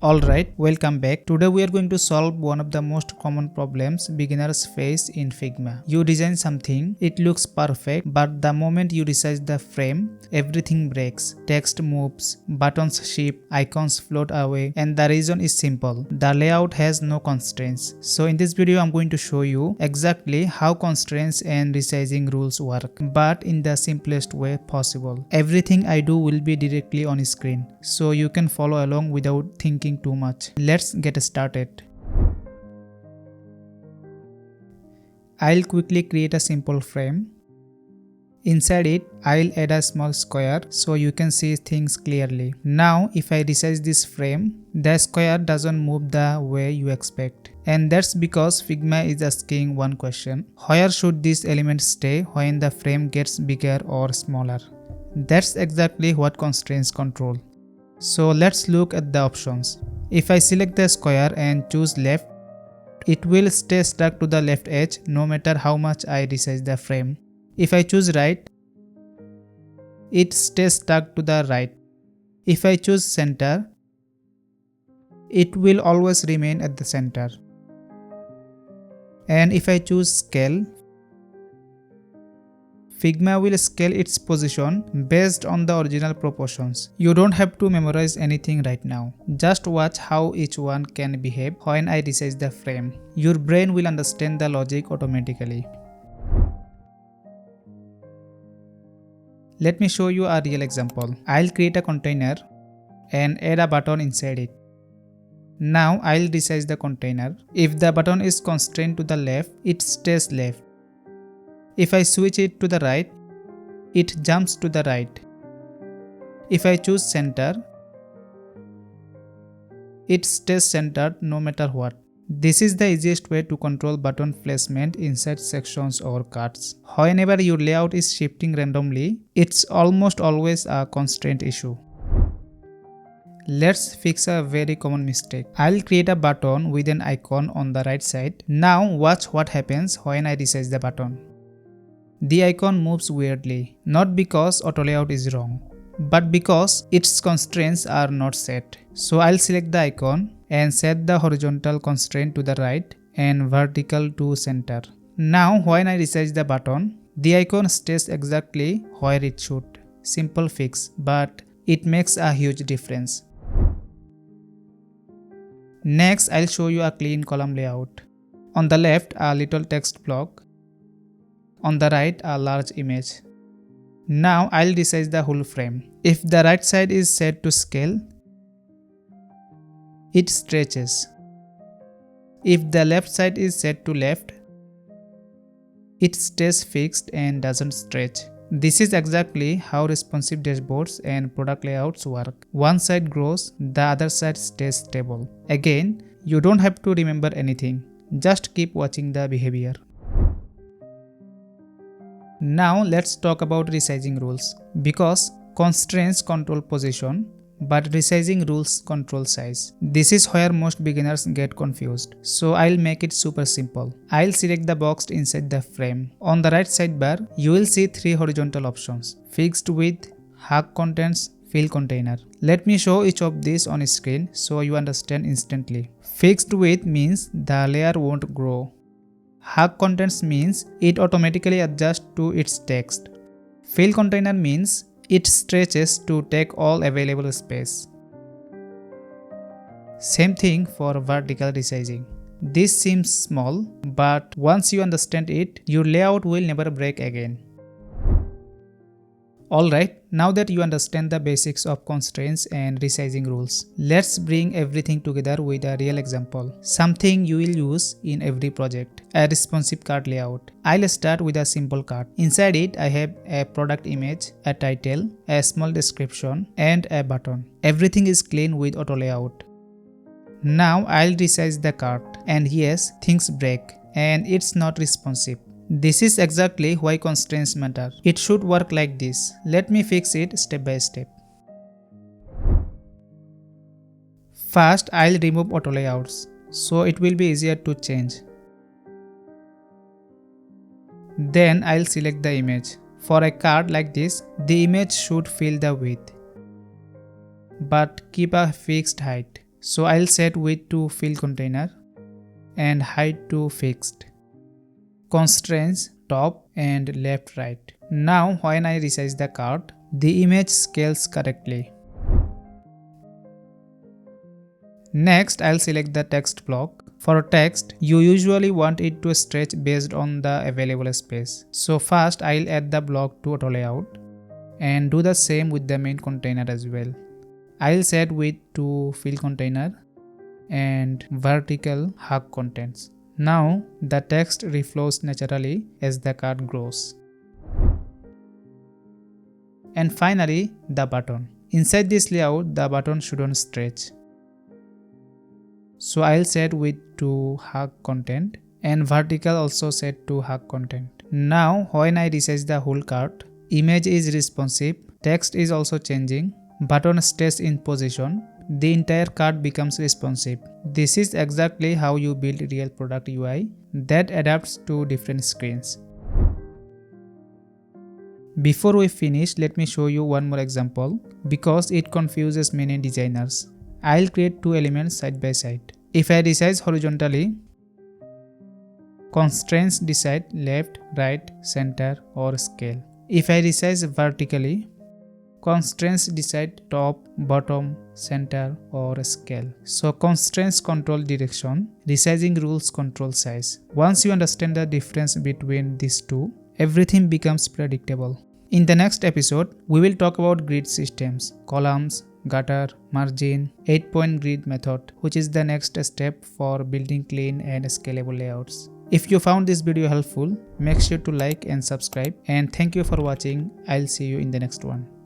Alright, welcome back. Today we are going to solve one of the most common problems beginners face in Figma. You design something, it looks perfect, but the moment you resize the frame, everything breaks. Text moves, buttons shift, icons float away, and the reason is simple. The layout has no constraints. So in this video I'm going to show you exactly how constraints and resizing rules work, but in the simplest way possible. Everything I do will be directly on screen, so you can follow along without thinking too much. Let's get started. I'll quickly create a simple frame. Inside it, I'll add a small square so you can see things clearly. Now, if I resize this frame, the square doesn't move the way you expect. And that's because Figma is asking one question: where should this element stay when the frame gets bigger or smaller? That's exactly what constraints control. So let's look at the options. If I select the square and choose left, it will stay stuck to the left edge no matter how much I resize the frame. If I choose right, it stays stuck to the right. If I choose center, it will always remain at the center. And if I choose scale, Figma will scale its position based on the original proportions. You don't have to memorize anything right now. Just watch how each one can behave when I resize the frame. Your brain will understand the logic automatically. Let me show you a real example. I'll create a container and add a button inside it. Now I'll resize the container. If the button is constrained to the left, it stays left. If I switch it to the right, it jumps to the right. If I choose center, it stays centered no matter what. This is the easiest way to control button placement inside sections or cards. Whenever your layout is shifting randomly, it's almost always a constraint issue. Let's fix a very common mistake. I'll create a button with an icon on the right side. Now watch what happens when I resize the button. The icon moves weirdly, not because auto layout is wrong, but because its constraints are not set. So I'll select the icon and set the horizontal constraint to the right and vertical to center. Now when I resize the button, the icon stays exactly where it should. Simple fix, but it makes a huge difference. Next, I'll show you a clean column layout. On the left, a little text block. On the right, a large image. Now I'll resize the whole frame. If the right side is set to scale, it stretches. If the left side is set to left, it stays fixed and doesn't stretch. This is exactly how responsive dashboards and product layouts work. One side grows, the other side stays stable. Again, you don't have to remember anything. Just keep watching the behavior. Now let's talk about resizing rules. Because constraints control position, but resizing rules control size. This is where most beginners get confused. So I'll make it super simple. I'll select the box inside the frame. On the right sidebar, you will see three horizontal options: fixed width, hug contents, fill container. Let me show each of these on screen so you understand instantly. Fixed width means the layer won't grow. Hug contents means it automatically adjusts to its text. Fill container means it stretches to take all available space. Same thing for vertical resizing. This seems small, but once you understand it, your layout will never break again. Alright, now that you understand the basics of constraints and resizing rules, let's bring everything together with a real example. Something you will use in every project. A responsive card layout. I'll start with a simple card. Inside it, I have a product image, a title, a small description, and a button. Everything is clean with auto layout. Now I'll resize the card, and yes, things break, and it's not responsive. This is exactly why constraints matter. It should work like this. Let me fix it step by step. First, I'll remove auto layouts, so it will be easier to change. Then I'll select the image. For a card like this, the image should fill the width, but keep a fixed height. So I'll set width to fill container and height to fixed. Constraints top and left right. Now when I resize the card, the image scales correctly. Next, I'll select the text block. For text, you usually want it to stretch based on the available space. So first, I'll add the block to auto layout and do the same with the main container as well. I'll set width to fill container and vertical hug contents. Now, the text reflows naturally as the card grows. And finally, the button. Inside this layout, the button shouldn't stretch. So I'll set width to hug content and vertical also set to hug content. Now when I resize the whole card, image is responsive, text is also changing, button stays in position, the entire card becomes responsive. This is exactly how you build real product UI that adapts to different screens. Before we finish, let me show you one more example because it confuses many designers. I'll create two elements side by side. If I resize horizontally, constraints decide left, right, center or scale. If I resize vertically, constraints decide top, bottom, center or scale. So constraints control direction, resizing rules control size. Once you understand the difference between these two, everything becomes predictable. In the next episode, we will talk about grid systems, columns, gutter, margin, 8-point grid method, which is the next step for building clean and scalable layouts. If you found this video helpful, make sure to like and subscribe, and thank you for watching. I'll see you in the next one.